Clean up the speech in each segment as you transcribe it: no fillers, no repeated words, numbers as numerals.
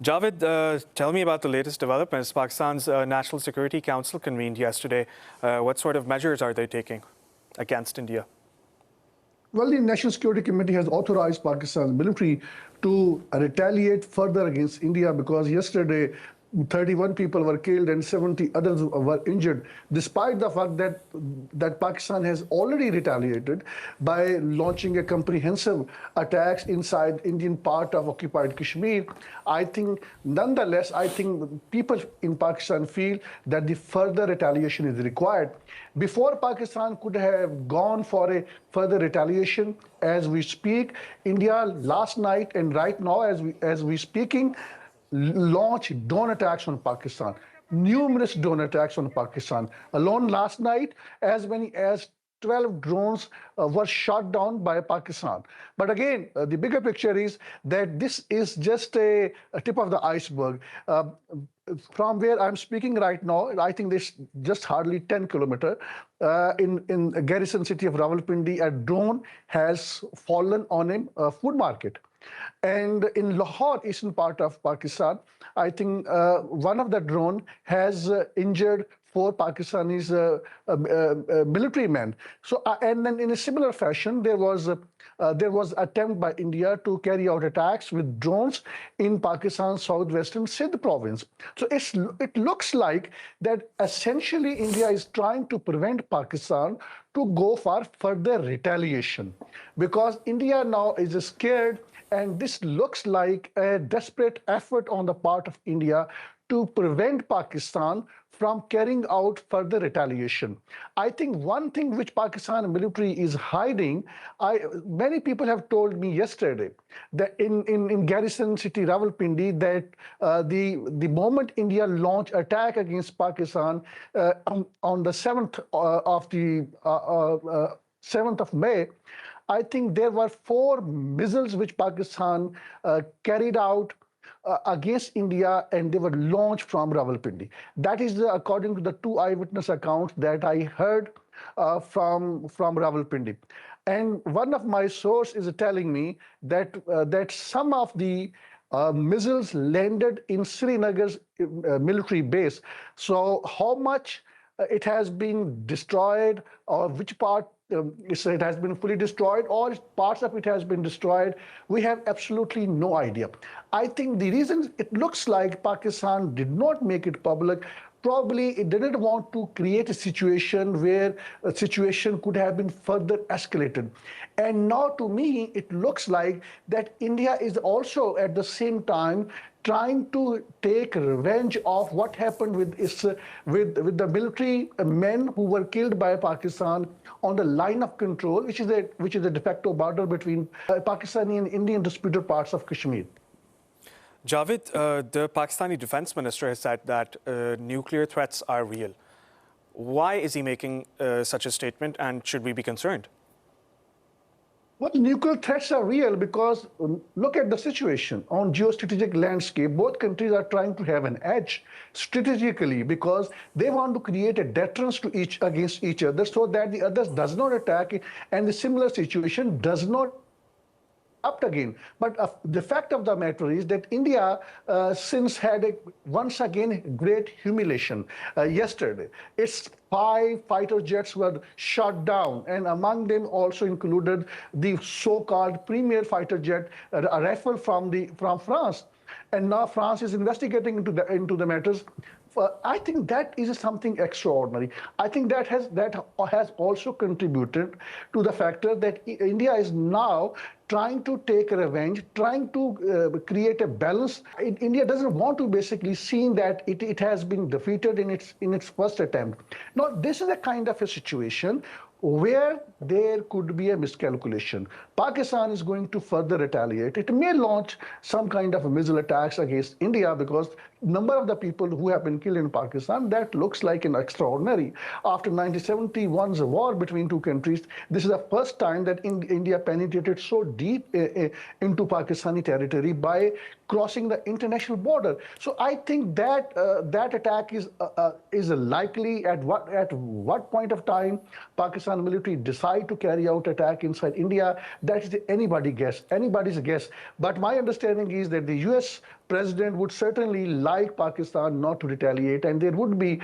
Javed, tell me about the latest developments. Pakistan's National Security Council convened yesterday. What sort of measures are they taking against India? Well, the National Security Committee has authorized Pakistan's military to retaliate further against India because yesterday 31 people were killed and 70 others were injured, despite the fact that Pakistan has already retaliated by launching a comprehensive attacks inside Indian part of occupied Kashmir. I think, nonetheless, I think people in Pakistan feel that the further retaliation is required. Before Pakistan could have gone for a further retaliation, as we speak, India last night and right now, as we speaking, launched drone attacks on Pakistan, numerous drone attacks on Pakistan. Alone last night, as many as 12 drones were shot down by Pakistan. But again, the bigger picture is that this is just a tip of the iceberg. From where I'm speaking right now, I think this just hardly 10 kilometers in a garrison city of Rawalpindi, a drone has fallen on a food market. And in Lahore, eastern part of Pakistan, I think one of the drone has injured 4 Pakistanis military men. So, and then in a similar fashion, there was attempt by India to carry out attacks with drones in Pakistan's southwestern Sindh province. So it looks like that essentially India is trying to prevent Pakistan to go for further retaliation because India now is scared. And this looks like a desperate effort on the part of India to prevent Pakistan from carrying out further retaliation. I think one thing which Pakistan military is hiding, many people have told me yesterday that in garrison city Rawalpindi that the moment India launched attack against Pakistan on the 7th of May, I think there were 4 missiles which Pakistan carried out against India, and they were launched from Rawalpindi. That is according to the 2 eyewitness accounts that I heard from Rawalpindi. And one of my sources is telling me that some of the missiles landed in Srinagar's military base. So how much it has been destroyed, or which part it has been fully destroyed, or parts of it has been destroyed, we have absolutely no idea. I think the reason it looks like Pakistan did not make it public, probably it didn't want to create a situation where a situation could have been further escalated. And now to me, it looks like that India is also at the same time trying to take revenge of what happened with the military men who were killed by Pakistan on the line of control, which is a de facto border between Pakistani and Indian disputed parts of Kashmir. Javed, the Pakistani defense minister has said that nuclear threats are real. Why is he making such a statement, and should we be concerned? Well, nuclear threats are real because look at the situation on geostrategic landscape. Both countries are trying to have an edge strategically because they want to create a deterrence to against each other so that the others does not attack and the similar situation does not up again. But the fact of the matter is that India since had once again great humiliation yesterday. Its 5 fighter jets were shot down, and among them also included the so-called premier fighter jet, a Rafale from France. And now France is investigating into the matters. I think that is something extraordinary. I think that has also contributed to the factor that India is now trying to take revenge, trying to create a balance. India doesn't want to basically see that it has been defeated in its first attempt. Now, this is a kind of a situation where there could be a miscalculation. Pakistan is going to further retaliate. It may launch some kind of missile attacks against India because number of the people who have been killed in Pakistan, that looks like an extraordinary. After 1971's war between two countries, this is the first time that India penetrated so deep into Pakistani territory by crossing the international border. So I think that that attack is likely. At what point of time Pakistan military decide to carry out attack inside India, that is anybody's guess. But my understanding is that the US president would certainly like Pakistan not to retaliate, and there would be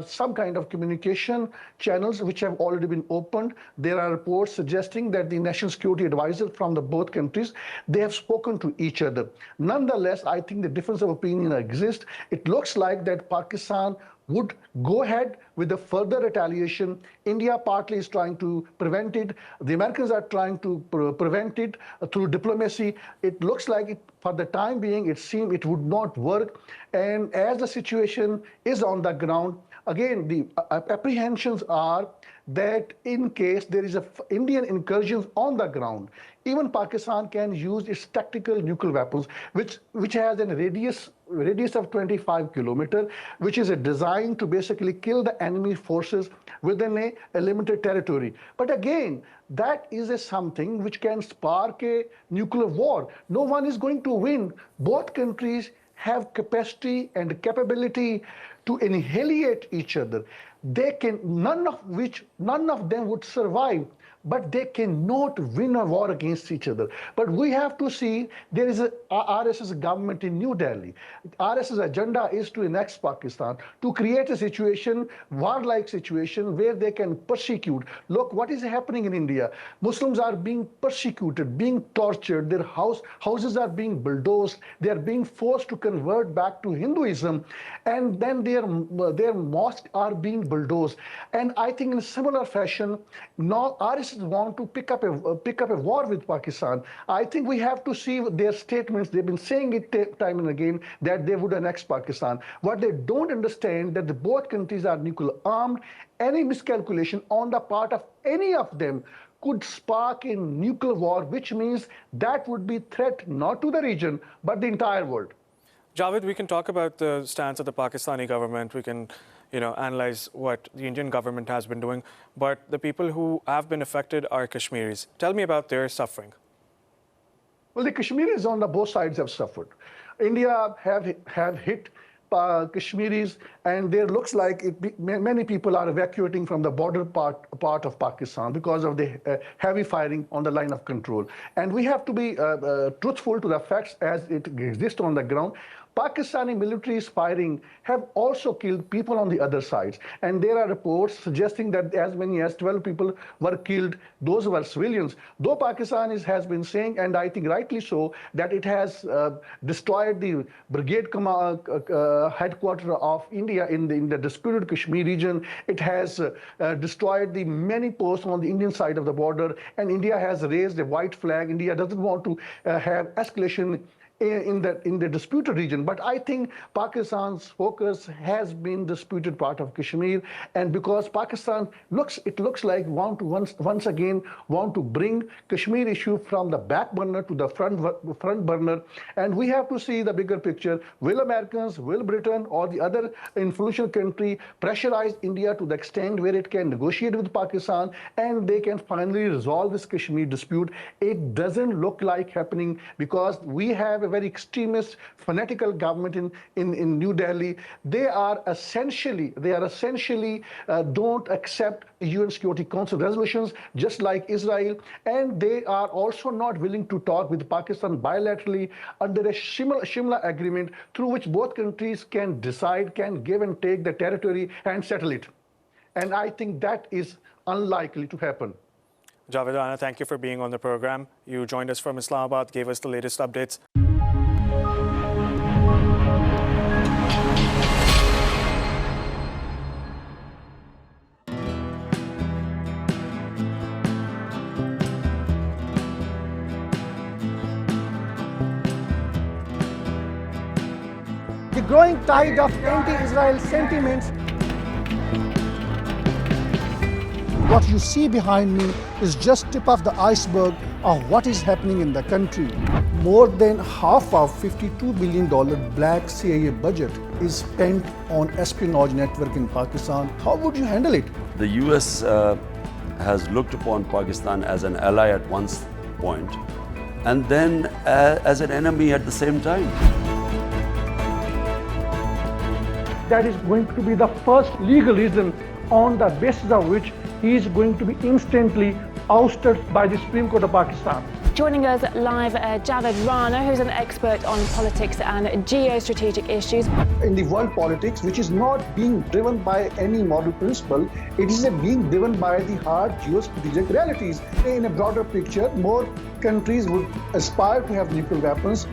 some kind of communication channels which have already been opened. There are reports suggesting that the national security advisors from the both countries, they have spoken to each other. Nonetheless, I think the difference of opinion exists. It looks like that Pakistan would go ahead with the further retaliation. India partly is trying to prevent it. The Americans are trying to prevent it through diplomacy. It looks like it, for the time being, it seems it would not work. And as the situation is on the ground, again, the apprehensions are that in case there is a Indian incursions on the ground, even Pakistan can use its tactical nuclear weapons, which has a radius of 25 kilometers, which is designed to basically kill the enemy forces within a limited territory. But again, that is something which can spark a nuclear war. No one is going to win. Both countries have capacity and capability to annihilate each other. They can, none of them would survive, but they cannot win a war against each other. But we have to see, there is a RSS government in New Delhi. RSS agenda is to annex Pakistan, to create a situation, war-like situation, where they can persecute. Look, what is happening in India? Muslims are being persecuted, being tortured, their houses are being bulldozed, they are being forced to convert back to Hinduism, and then their mosques are being bulldozed. And I think in a similar fashion, now RSS want to pick up a war with Pakistan. I think we have to see their statements. They've been saying it time and again that they would annex Pakistan. What they don't understand that both countries are nuclear armed. Any miscalculation on the part of any of them could spark a nuclear war, which means that would be threat not to the region but the entire world. Javed, we can talk about the stance of the Pakistani government. We can analyze what the Indian government has been doing. But the people who have been affected are Kashmiris. Tell me about their suffering. Well, the Kashmiris on the both sides have suffered. India have hit Kashmiris, and there looks like many people are evacuating from the border part of Pakistan because of the heavy firing on the line of control. And we have to be truthful to the facts as it exists on the ground. Pakistani military's firing have also killed people on the other sides. And there are reports suggesting that as many as 12 people were killed. Those were civilians. Though Pakistan has been saying, and I think rightly so, that it has destroyed the brigade headquarters of India in the disputed Kashmir region. It has destroyed the many posts on the Indian side of the border. And India has raised a white flag. India doesn't want to have escalation in the disputed region. But I think Pakistan's focus has been the disputed part of Kashmir, and because Pakistan looks like once again want to bring Kashmir issue from the back burner to the front burner. And we have to see the bigger picture. Will Americans, will Britain, or the other influential country pressurize India to the extent where it can negotiate with Pakistan and they can finally resolve this Kashmir dispute? It doesn't look like happening, because we have a very extremist, fanatical government in New Delhi. They are essentially don't accept UN Security Council resolutions, just like Israel, and they are also not willing to talk with Pakistan bilaterally under a Shimla agreement, through which both countries can decide, can give and take the territory and settle it. And I think that is unlikely to happen. Javed Rana, thank you for being on the program. You joined us from Islamabad, gave us the latest updates. The growing tide of anti-Israel sentiments. What you see behind me is just tip of the iceberg of what is happening in the country. More than half of $52 billion black CIA budget is spent on espionage network in Pakistan. How would you handle it? The US has looked upon Pakistan as an ally at one point and then as an enemy at the same time. That is going to be the first legal reason on the basis of which he is going to be instantly ousted by the Supreme Court of Pakistan. Joining us live, Javed Rana, who's an expert on politics and geo-strategic issues. In the world politics, which is not being driven by any moral principle, it is being driven by the hard geo-strategic realities. In a broader picture, more countries would aspire to have nuclear weapons.